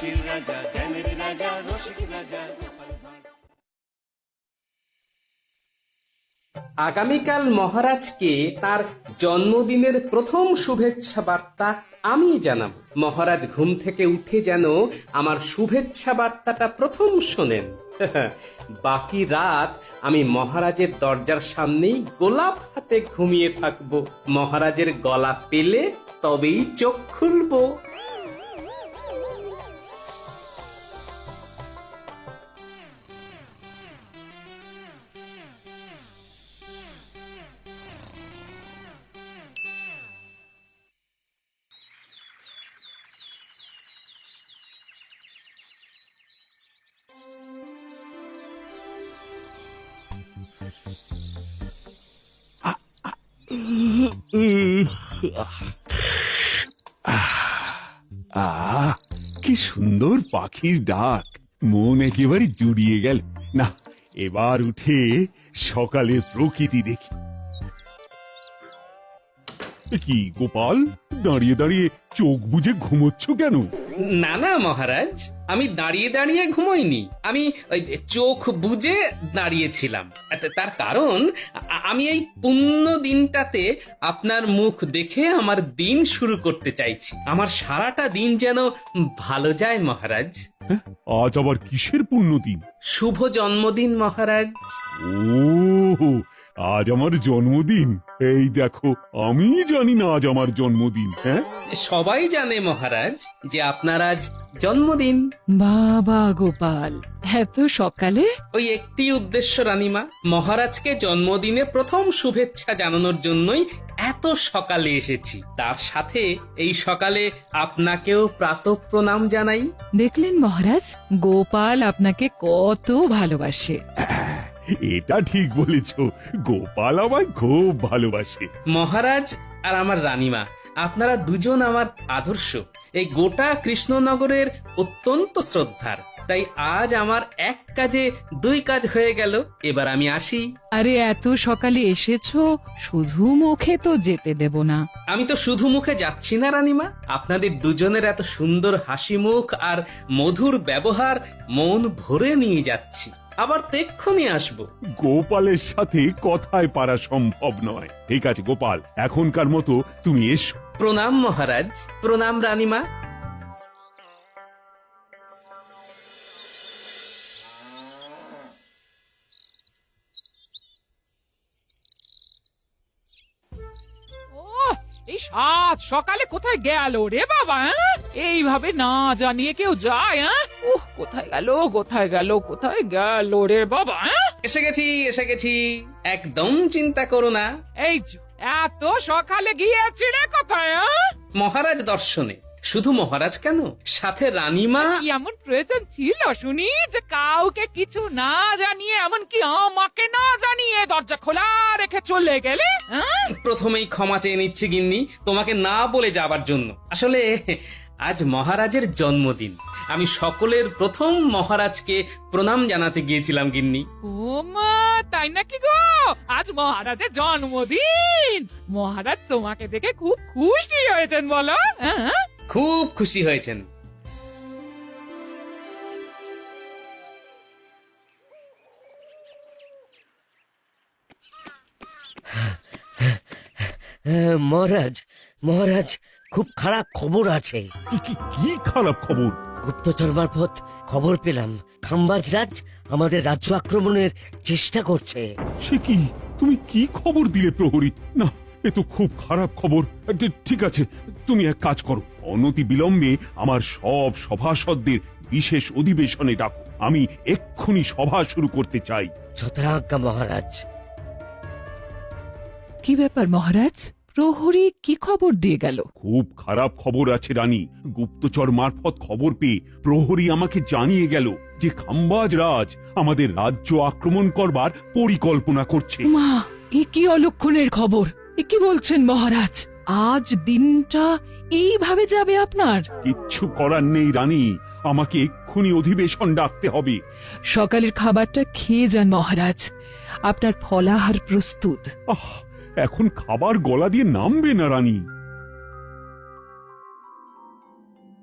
হাসির রাজা, জ্ঞানের রাজা, রসিক রাজা। আগামীকাল মহারাজকে তার জন্মদিনের প্রথম শুভেচ্ছা বার্তা আমি জানাব। মহারাজ ঘুম থেকে উঠে যেন আমার শুভেচ্ছা বার্তাটা প্রথম শোনেন। বাকি রাত আমি মহারাজের দরজার সামনেই গোলাপ হাতে ঘুমিয়ে থাকবো। মহারাজের গলা পেলে তবেই চোখ খুলবো। কি সুন্দর পাখির ডাক, মন একেবারে জুড়িয়ে গেল। না, এবার উঠে সকালের প্রকৃতি দেখি। কি গোপাল, দাঁড়িয়ে দাঁড়িয়ে চোখ বুজে ঘুমোচ্ছ কেন? না না মহারাজ, আমি দাঁড়িয়ে দাঁড়িয়ে ঘুমোইনি, আমি ওই চোখ বুজে দাঁড়িয়েছিলাম। তার কারণ আমি এই পুণ্য দিনটাতে আপনার মুখ দেখে আমার দিন শুরু করতে চাইছি। আমার সারাটা দিন যেন ভালো যায় মহারাজ। আজ আবার কিসের পুণ্যদিন? শুভ জন্মদিন মহারাজ। ও, আজ আমার জন্মদিন? এই দেখো, আমি জানি না আজ আমার জন্মদিন। হ্যাঁ, সবাই জানে মহারাজ যে আপনার আজ জন্মদিন। বাবা গোপাল, এত সকালে? ওই একটি উদ্দেশ্য রানীমা, মহারাজকে জন্মদিনে প্রথম শুভেচ্ছা জানানোর জন্যই এত সকালে এসেছি। তার সাথে এই সকালে আপনাকেও প্রাতঃ প্রণাম জানাই। দেখলেন মহারাজ, গোপাল আপনাকে কত ভালোবাসে। এটা ঠিক বলেছ, গোপাল আমায় খুব ভালোবাসে। মহারাজ আর আমার রানীমা, আপনারা দুজন আমার আদর্শ, এই গোটা কৃষ্ণনগরের অত্যন্ত শ্রদ্ধার। তাই আজ আমার এক কাজে দুই কাজ হয়ে গেল। এবার আমি আসি। আরে এত সকালে এসেছো, শুধু মুখে তো যেতে দেব না। আমি তো শুধু মুখে যাচ্ছি না রানীমা, আপনাদের দুজনের এত সুন্দর হাসি মুখ আর মধুর ব্যবহার মন ভরে নিয়ে যাচ্ছি। আবার তেক্ষুনি আসবো। গোপালের সাথে কথায় পারা সম্ভব নয়। ঠিক আছে গোপাল, এখনকার মতো তুমি এসো। প্রণাম মহারাজ। প্রণাম রানীমা। এই সাত সকালে কোথায় গেল রে বাবা? এইভাবে না জানিয়ে কেউ যায়? কোথায় গেল, কোথায় গেল, কোথায় গেল রে বাবা? এসে গেছি, এসে গেছি, একদম চিন্তা করো না। এই এত সকালে গিয়েছি রে কোথায়? মহারাজ দর্শনে। শুধু মহারাজ কেন, সাথে রানীমা। কি এমন প্রয়োজন ছিল শুনি যে কাউকে কিছু না জানিয়ে, এমন কি আমাকে না জানিয়ে দরজা খোলা রেখে চলে গেলে? প্রথমেই ক্ষমা চেয়ে নিচ্ছি গিন্নি, তোমাকে না বলে যাবার জন্য। আসলে আজ মহারাজের জন্মদিন, আমি সকলের প্রথম মহারাজকে প্রণাম জানাতে গিয়েছিলাম গিন্নি। ও মা, তাই নাকি গো? আজ মহারাজের জন্মদিন। মহারাজ তোমাকে দেখে খুব খুশি হয়েছেন বলো? খুব খুশি হয়েছেন। মহারাজ, মহারাজ, খুব খারাপ খবর আছে। কি খারাপ খবর? গুপ্তচর মারফত খবর পেলাম, খাম্বাজ রাজ আমাদের রাজ্য আক্রমণের চেষ্টা করছে। সে কি, তুমি কি খবর দিলে প্রহরী? না, এ তো খুব খারাপ খবর। ঠিক আছে, তুমি এক কাজ করো, অনতি বিলম্বে আমার সব সভাসদদের বিশেষ অধিবেশনে ডাকো। আমি এক্ষুনি সভা শুরু করতে চাই। যথাজ্ঞা মহারাজ। কি ব্যাপার মহারাজ? প্রহরী কি খবর দিয়ে গেল? খুব খারাপ খবর আছে রানী। গুপ্তচর মারফত খবর পেয়ে প্রহরী আমাকে জানিয়ে গেল যে খাম্বাজ রাজ আমাদের রাজ্য আক্রমণ করবার পরিকল্পনা করছে। মা, এ কি অলক্ষণের খবর? এ কি বলছেন মহারাজ? আজ দিনটা এইভাবে যাবে আপনার? কিচ্ছু করার নেই রানী, আমাকে এক্ষুনি অধিবেশন ডাকতে হবে। সকালের খাবারটা খেয়ে যান মহারাজ, আপনার ফলাহার প্রস্তুত। এখন খাবার গলা দিয়ে নামবে না রানী।